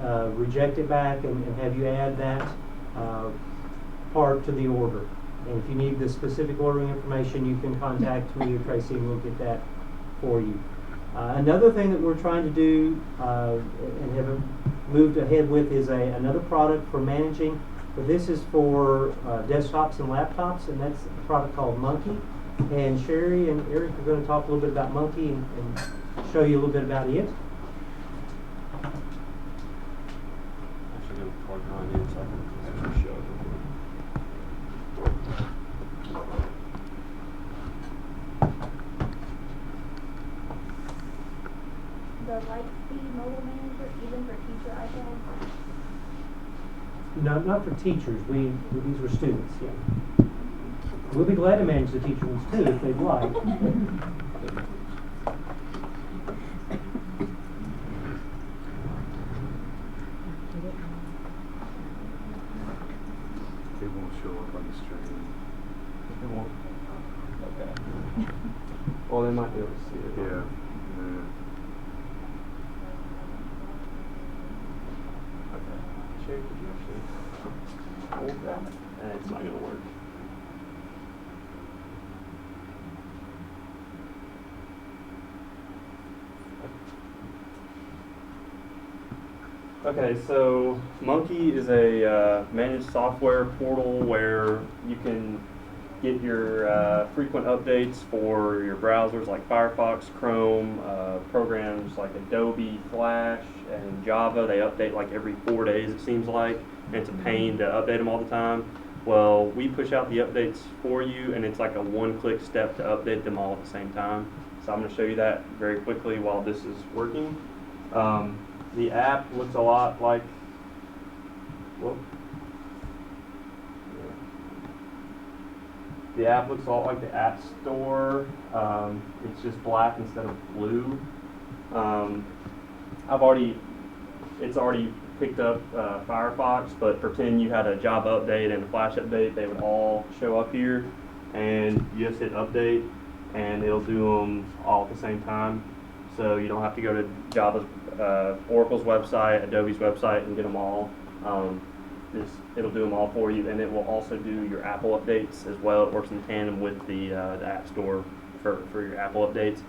to reject it back and have you add that part to the order. And if you need the specific ordering information, you can contact me or Tracy and we'll get that for you. Another thing that we're trying to do and have moved ahead with is another product for managing, but this is for desktops and laptops, and that's a product called Monkey. And Sherry and Eric are going to talk a little bit about Monkey and show you a little bit about it. Actually, going to plug mine in so I can actually show it. The Lightspeed Mobile Manager, even for teacher iPads? No, not for teachers. These were students. Yeah. We'll be glad to manage the teacher ones too if they'd like. It won't show up on the screen. It won't. Okay. Well, they might be able to see it. Yeah. Okay. Sherry, could you actually? Okay, so Monkey is a managed software portal where you can get your frequent updates for your browsers like Firefox, Chrome, programs like Adobe, Flash, and Java. They update like every 4 days, it seems like, and it's a pain to update them all the time. Well, we push out the updates for you, and it's like a one-click step to update them all at the same time. So I'm going to show you that very quickly while this is working. The app looks a lot like, whoop. The app looks a lot like the App Store. It's just black instead of blue. It's already picked up Firefox, but pretend you had a Java update and a Flash update, they would all show up here, and you just hit update, and it'll do them all at the same time. So you don't have to go to Java's, Oracle's website, Adobe's website, and get them all. It'll do them all for you, and it will also do your Apple updates as well. It works in tandem with the App Store for your Apple updates.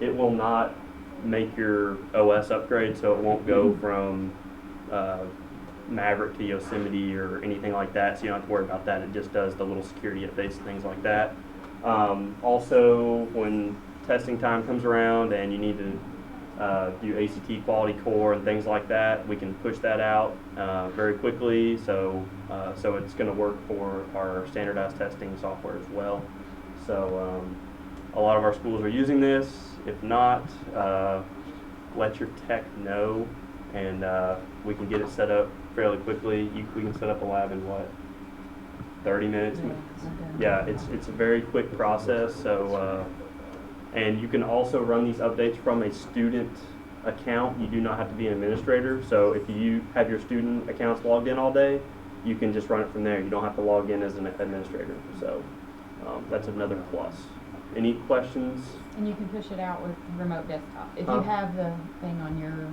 It will not make your OS upgrade, so it won't go from Maverick to Yosemite or anything like that, so you don't have to worry about that. It just does the little security updates and things like that. Also, when testing time comes around and you need to do ACT quality core and things like that, we can push that out very quickly, so it's going to work for our standardized testing software as well. So a lot of our schools are using this. If not, let your tech know, and we can get it set up fairly quickly. We can set up a lab in what, 30 minutes? Yeah, it's a very quick process. So and you can also run these updates from a student account. You do not have to be an administrator. So if you have your student accounts logged in all day, you can just run it from there. You don't have to log in as an administrator. So that's another plus. Any questions? And you can push it out with remote desktop. If you have the thing on your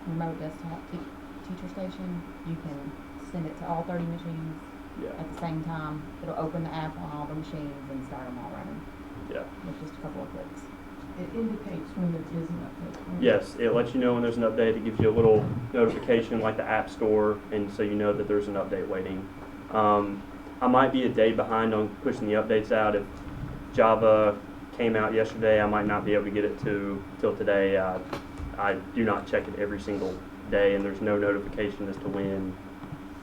remote desktop teacher station, you can send it to all 30 machines at the same time. It'll open the app on all the machines and start them all running. Yeah. With just a couple of clicks. It indicates when there is an update. Yes, it lets you know when there's an update. It gives you a little notification like the App Store, and so you know that there's an update waiting. I might be a day behind on pushing the updates out. If Java came out yesterday, I might not be able to get it till today. I do not check it every single day, and there's no notification as to when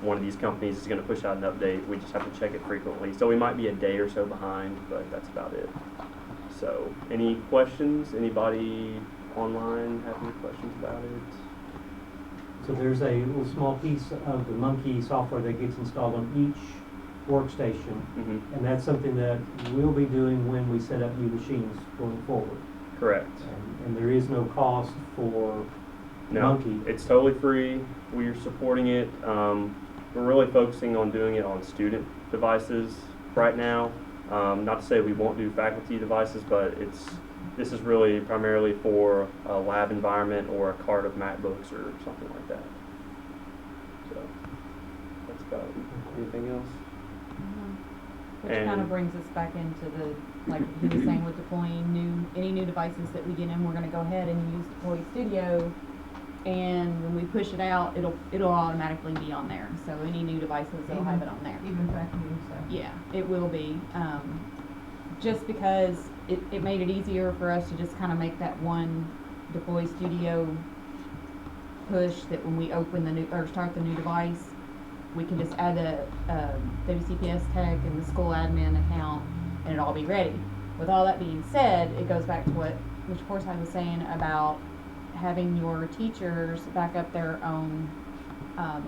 one of these companies is going to push out an update. We just have to check it frequently. So we might be a day or so behind, but that's about it. So any questions? Anybody online have any questions about it? So there's a little small piece of the Monkey software that gets installed on each workstation, and that's something that we'll be doing when we set up new machines going forward. Correct. And there is no cost for Monkey. It's totally free. We are supporting it. We're really focusing on doing it on student devices right now. Not to say we won't do faculty devices, but this is really primarily for a lab environment or a cart of MacBooks or something like that. So that's about it. Anything else? Which kind of brings us back into the, like he was saying, with deploying any new devices that we get in, we're going to go ahead and use Deploy Studio. And when we push it out, it'll automatically be on there. So any new devices, it'll have it on there. Even vacuum stuff. Yeah, it will be. Just because it made it easier for us to just kind of make that one Deploy Studio push, that when we open the new or start the new device, we can just add a WCPS tag in the school admin account, and it'll all be ready. With all that being said, it goes back to what Mr. Forsyth was saying about having your teachers back up their own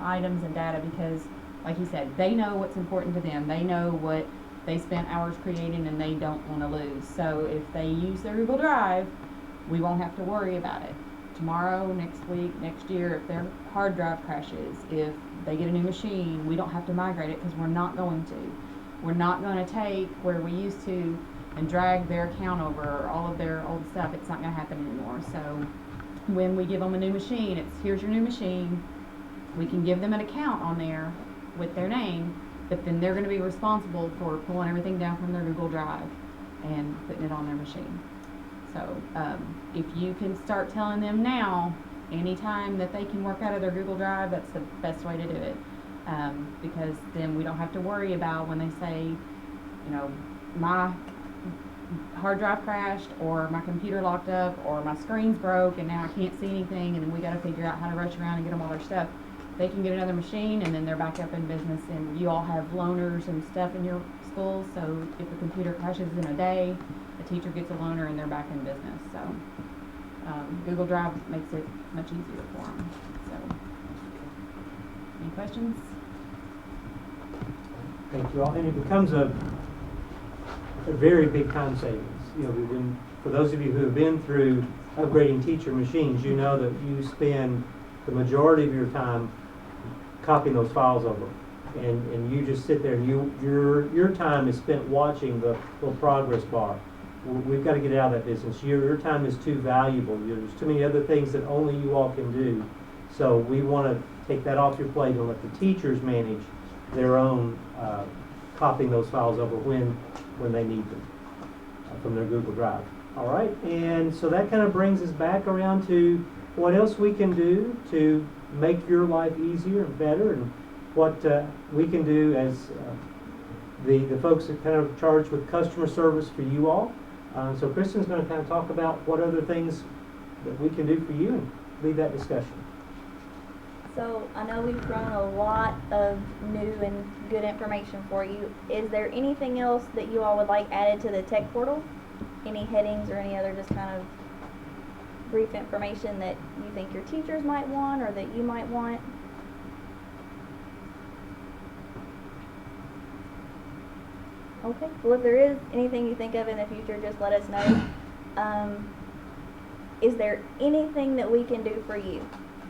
items and data, because like he said, they know what's important to them. They know what they spent hours creating and they don't want to lose. So if they use their Google Drive, we won't have to worry about it. Tomorrow, next week, next year, if their hard drive crashes, if they get a new machine, we don't have to migrate it, because we're not going to. We're not going to take where we used to and drag their account over, or all of their old stuff. It's not going to happen anymore. So when we give them a new machine, here's your new machine. We can give them an account on there with their name, but then they're going to be responsible for pulling everything down from their Google Drive and putting it on their machine. So if you can start telling them now, anytime that they can work out of their Google Drive, that's the best way to do it. Because then we don't have to worry about when they say, you know, my hard drive crashed, or my computer locked up, or my screen's broke and now I can't see anything, and then we got to figure out how to rush around and get them all their stuff. They can get another machine and then they're back up in business. And you all have loaners and stuff in your schools, so if the computer crashes in a day, the teacher gets a loaner and they're back in business. So Google Drive makes it much easier for them. So, any questions? Thank you all. And it becomes a very big time savings. You know, for those of you who have been through upgrading teacher machines, you know that you spend the majority of your time copying those files over. And you just sit there and your time is spent watching the little progress bar. We've got to get out of that business. Your time is too valuable. There's too many other things that only you all can do. So we want to take that off your plate and let the teachers manage their own copying those files over when they need them from their Google Drive. All right, and so that kind of brings us back around to what else we can do to make your life easier and better, and what we can do as the folks that kind of charged with customer service for you all. So Kristen's going to kind of talk about what other things that we can do for you and lead that discussion. So I know we've thrown a lot of new and good information for you. Is there anything else that you all would like added to the tech portal? Any headings or any other just kind of brief information that you think your teachers might want or that you might want? Okay, well, if there is anything you think of in the future, just let us know. Is there anything that we can do for you,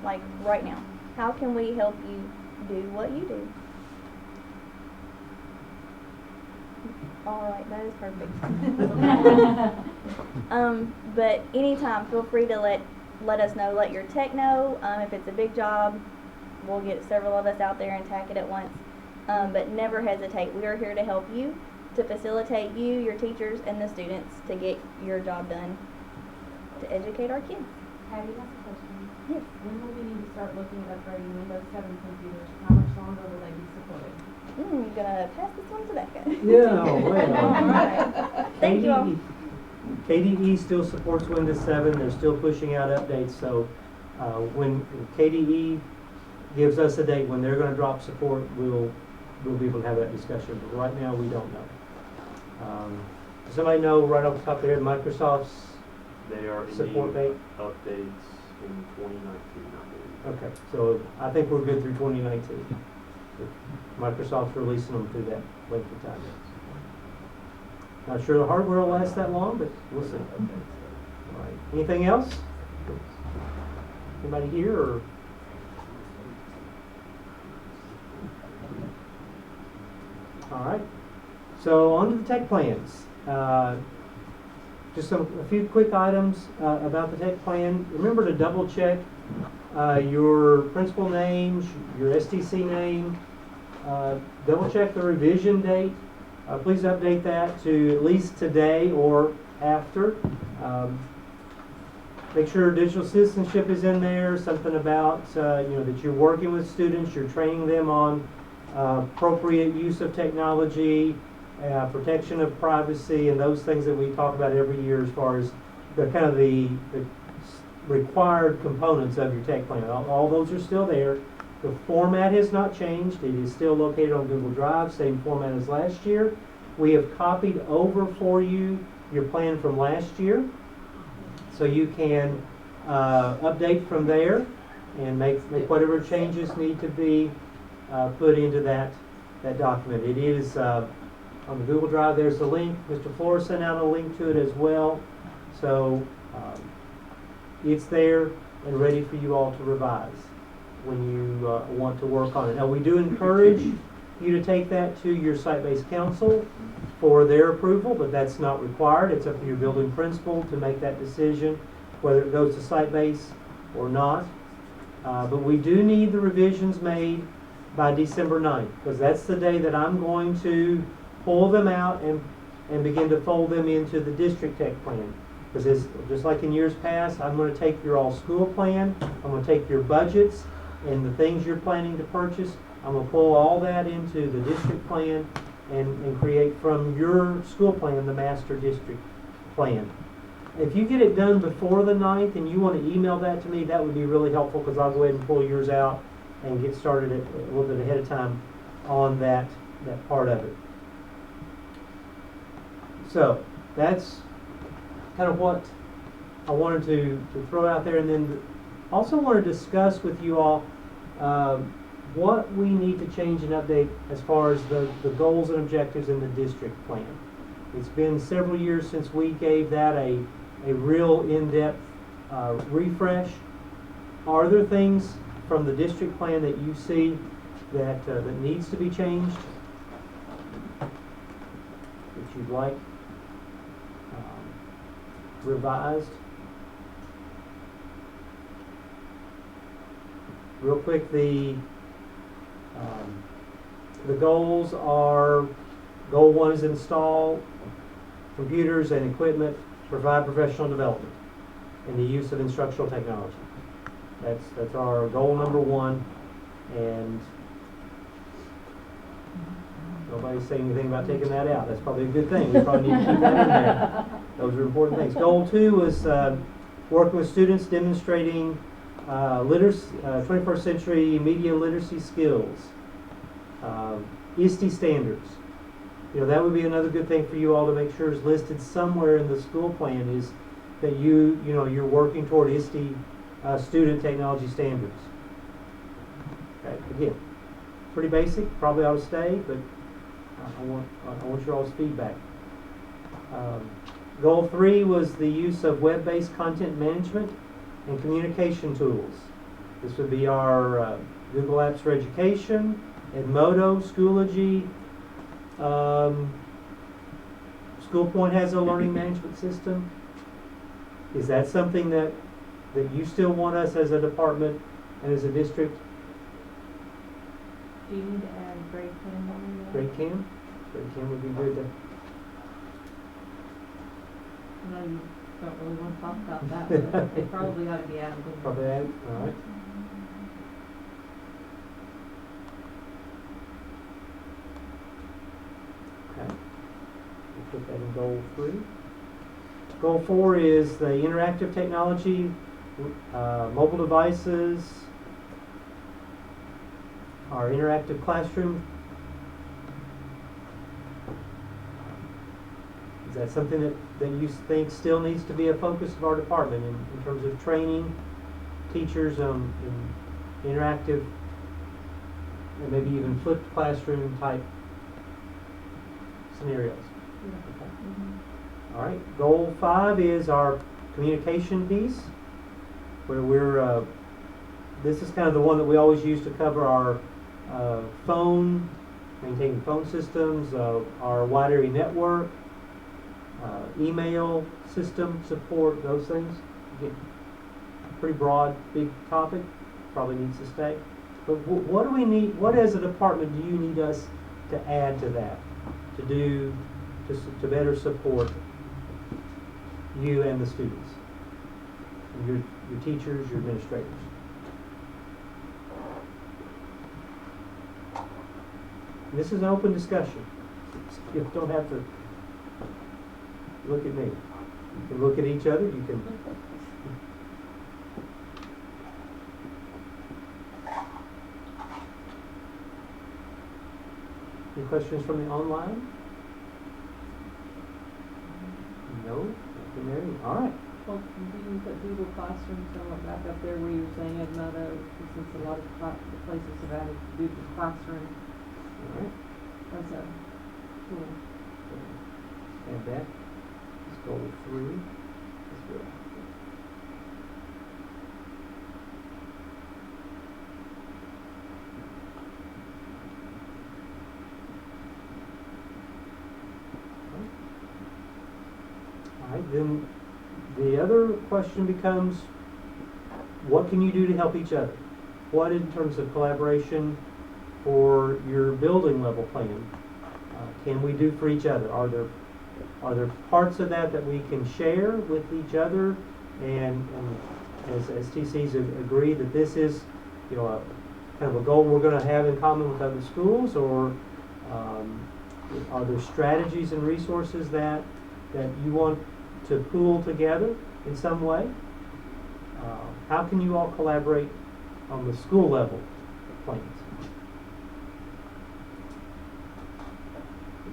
like right now? How can we help you do what you do? All right, that is perfect. But anytime, feel free to let us know, let your tech know. If it's a big job, we'll get several of us out there and tack it at once. But never hesitate. We are here to help you, to facilitate you, your teachers, and the students to get your job done, to educate our kids. Patty, that's a question. Yes. When will we need to start looking at upgrading Windows 7 computers? How much longer will they be supported? You're gonna pass this one to Becca. Yeah, well. All right. Thank you all. KDE still supports Windows 7. They're still pushing out updates. So when KDE gives us a date when they're going to drop support, we'll be able to have that discussion. But right now, we don't know. Does somebody know right off the top of their head Microsoft's They are support date? updates in 2019, I believe. Okay, so I think we're good through 2019. Microsoft's releasing them through that length of time. Not sure the hardware will last that long, but we'll see. All right. Anything else? Anybody here? Or? All right. So on to the tech plans. Just a few quick items about the tech plan. Remember to double check your principal names, your STC name. Double check the revision date. Please update that to at least today or after. Make sure digital citizenship is in there. Something about that you're working with students, you're training them on appropriate use of technology, protection of privacy, and those things that we talk about every year as far as the required components of your tech plan. All those are still there. The format has not changed. It is still located on Google Drive, same format as last year. We have copied over for you your plan from last year, so you can update from there and make whatever changes need to be put into that document. It is on the Google Drive. There's the link. Mr. Flores sent out a link to it as well, so it's there and ready for you all to revise when you want to work on it. Now, we do encourage you to take that to your site-based council for their approval, but that's not required. It's up to your building principal to make that decision, whether it goes to site-based or not. But we do need the revisions made by December 9th, because that's the day that I'm going to pull them out and begin to fold them into the district tech plan. Because just like in years past, I'm going to take your all school plan, I'm going to take your budgets and the things you're planning to purchase, I'm going to pull all that into the district plan and create from your school plan the master district plan. If you get it done before the 9th and you want to email that to me, that would be really helpful because I'll go ahead and pull yours out and get started a little bit ahead of time on that part of it. So that's kind of what I wanted to throw out there, and then also want to discuss with you all what we need to change and update as far as the goals and objectives in the district plan. It's been several years since we gave that a real in-depth refresh. Are there things from the district plan that you see that needs to be changed, that you'd like revised? Real quick, the goals are, goal 1 is install computers and equipment, provide professional development and the use of instructional technology. That's our goal number 1, and nobody's saying anything about taking that out. That's probably a good thing. We probably need to keep that in there. Those are important things. Goal 2 was working with students demonstrating 21st century media literacy skills, ISTE standards. You know, that would be another good thing for you all to make sure is listed somewhere in the school plan, is that you're working toward ISTE student technology standards. Okay, again, pretty basic, probably ought to stay, but I want your all's feedback. Goal 3 was the use of web-based content management and communication tools. This would be our Google Apps for Education, Edmodo, Schoology. SchoolPoint has a learning management system. Is that something that you still want us as a department and as a district? Do you need to add grade cam on there? Grade cam? Grade cam would be good to. No, you don't really want to talk about that, but they probably ought to be added in. Probably added, all right. Okay. We'll put that in goal 3. Goal 4 is the interactive technology, mobile devices, our interactive classroom. Is that something that you think still needs to be a focus of our department in terms of training teachers in interactive and maybe even flipped classroom type scenarios? Yeah. Okay. Mm-hmm. All right. Goal 5 is our communication piece, where we're this is kind of the one that we always use to cover our phone, maintaining phone systems, our wide area network, email system support, those things. Again, pretty broad, big topic, probably needs to stay. But what do we need, what as a department do you need us to add to that, to do, to better support you and the students, and your teachers, your administrators? This is an open discussion. You don't have to look at me. You can look at each other. You can. Any questions from the online? No? Nothing there? All right. Well, do you put Google Classroom somewhere back up there where you were saying Edmodo, since a lot of the places have added Google Classroom? All right. That's a cool. Add that. Let's go with 3. Let's go. All right, then the other question becomes, what can you do to help each other? What in terms of collaboration for your building level plan can we do for each other? Are are there parts of that that we can share with each other, and as STCs agree that this is, you know, a kind of a goal we're going to have in common with other schools, or are there strategies and resources that you want to pool together in some way? How can you all collaborate on the school level plans?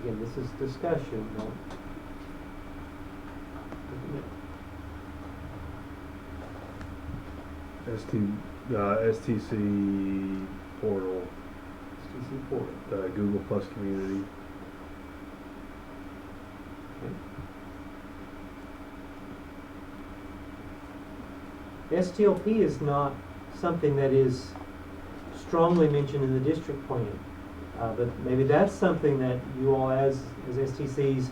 Again, this is discussion. STC portal, STC portal. the Google Plus community. STLP is not something that is strongly mentioned in the district plan, but maybe that's something that you all, as STCs,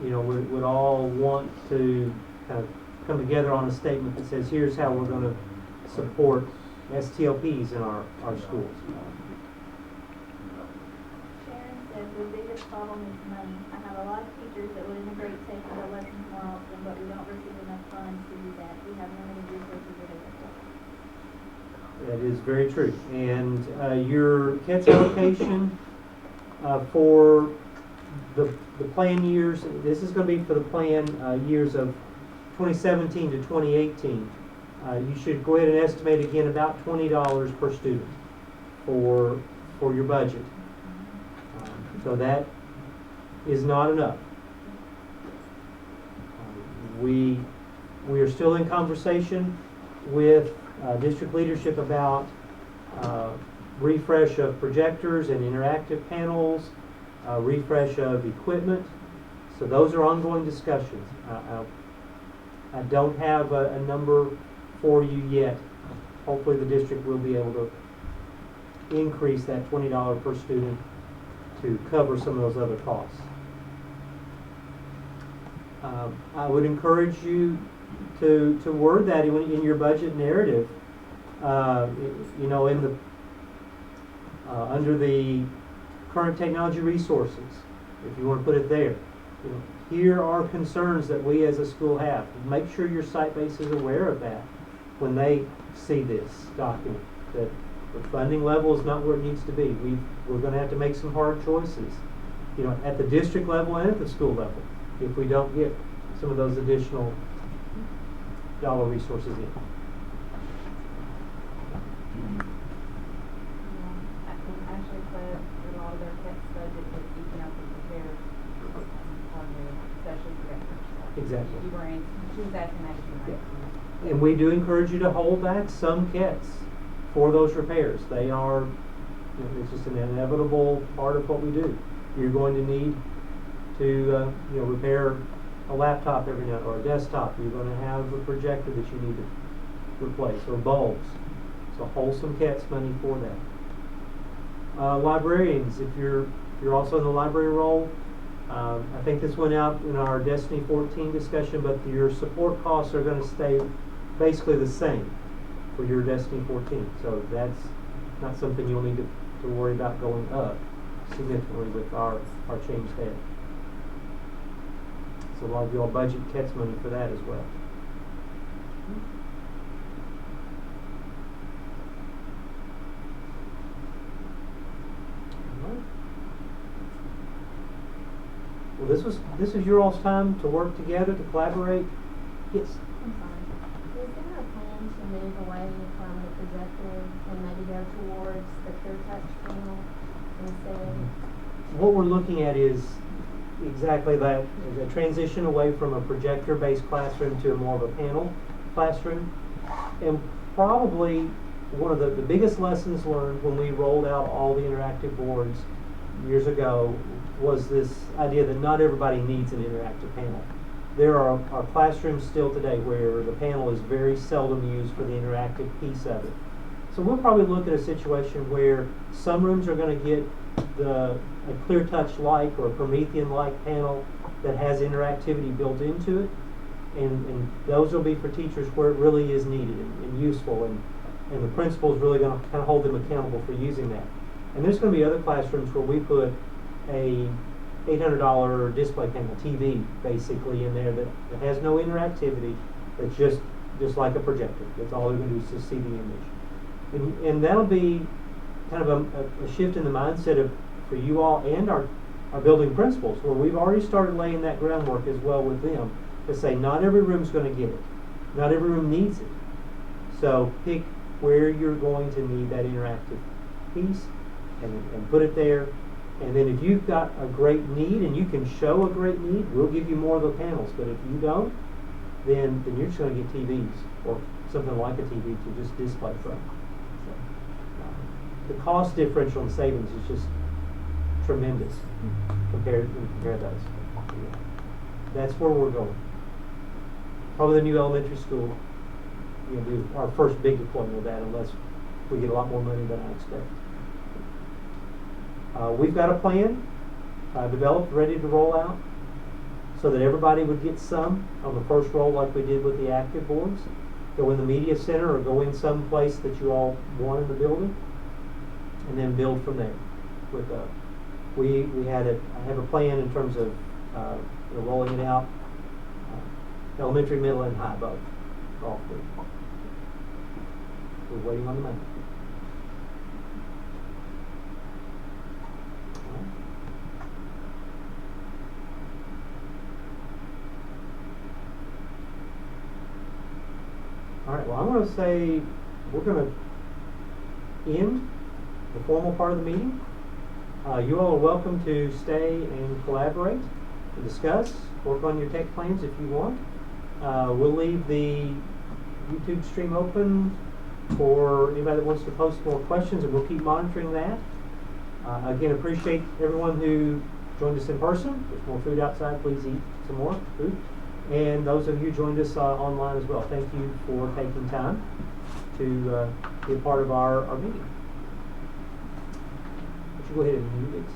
you know, would all want to kind of come together on a statement that says, here's how we're going to support STLPs in our schools. Sharon says the biggest problem is money. I have a lot of teachers that would integrate taking the lessons more often, but we don't receive enough funds to do that. We have limited resources available. That is very true. And your KETS allocation for the plan years, this is going to be for the plan years of 2017 to 2018. You should go ahead and estimate again about $20 per student for your budget. So that is not enough. We are still in conversation with district leadership about refresh of projectors and interactive panels, refresh of equipment. So those are ongoing discussions. I don't have a number for you yet. Hopefully the district will be able to increase that $20 per student to cover some of those other costs. I would encourage you to word that in your budget narrative. You know, in the under the current technology resources, if you want to put it there. You know, here are concerns that we as a school have. Make sure your site base is aware of that when they see this document, that the funding level is not where it needs to be. We're going to have to make some hard choices, you know, at the district level and at the school level, if we don't get some of those additional dollar resources in. Actually, a lot of their text budget is keeping up with repairs on the special directors. Exactly. You were in, she was asking that too, right? Yeah. And we do encourage you to hold back some kits for those repairs. They are, you know, it's just an inevitable part of what we do. You're going to need to, you know, repair a laptop every now and then, or a desktop. You're going to have a projector that you need to replace, or bulbs. So hold some kits money for that. Librarians, if you're also in the library role, I think this went out in our Destiny 14 discussion, but your support costs are going to stay basically the same for your Destiny 14. So that's not something you'll need to worry about going up significantly with our change there. So a lot of you all budget CATS money for that as well. Well, this is your all's time to work together, to collaborate. Yes. I'm sorry. Is there a plan to move away from the projector and maybe go towards the clear touch panel instead? What we're looking at is exactly that, is a transition away from a projector-based classroom to more of a panel classroom. And probably one of the biggest lessons learned when we rolled out all the interactive boards years ago was this idea that not everybody needs an interactive panel. There are classrooms still today where the panel is very seldom used for the interactive piece of it. So we'll probably look at a situation where some rooms are going to get a clear touch-like or a Promethean-like panel that has interactivity built into it, and those will be for teachers where it really is needed and useful, and the principal is really going to kind of hold them accountable for using that. And there's going to be other classrooms where we put a $800 display panel TV basically in there that has no interactivity. It's just like a projector. That's all they're going to do is just see the image. And that'll be kind of a shift in the mindset for you all and our building principals, where we've already started laying that groundwork as well with them to say not every room's going to get it. Not every room needs it. So pick where you're going to need that interactive piece and put it there. And then if you've got a great need and you can show a great need, we'll give you more of the panels. But if you don't, then you're just going to get TVs or something like a TV to just display from. So, the cost differential and savings is just tremendous compared to those. Yeah. That's where we're going. Probably the new elementary school, will be our first big deployment of that, unless we get a lot more money than I expect. We've got a plan developed, ready to roll out, so that everybody would get some on the first roll, like we did with the active boards. Go in the media center or go in some place that you all want in the building, and then build from there. With I have a plan in terms of rolling it out, elementary, middle, and high both, all three. We're waiting on the money. All right, well, I'm going to say we're going to end the formal part of the meeting. You all are welcome to stay and collaborate, to discuss, work on your tech plans if you want. We'll leave the YouTube stream open for anybody that wants to post more questions, and we'll keep monitoring that. Again, appreciate everyone who joined us in person. There's more food outside. Please eat some more food. And those of you who joined us online as well, thank you for taking time to be a part of our meeting. Would you go ahead and mute it?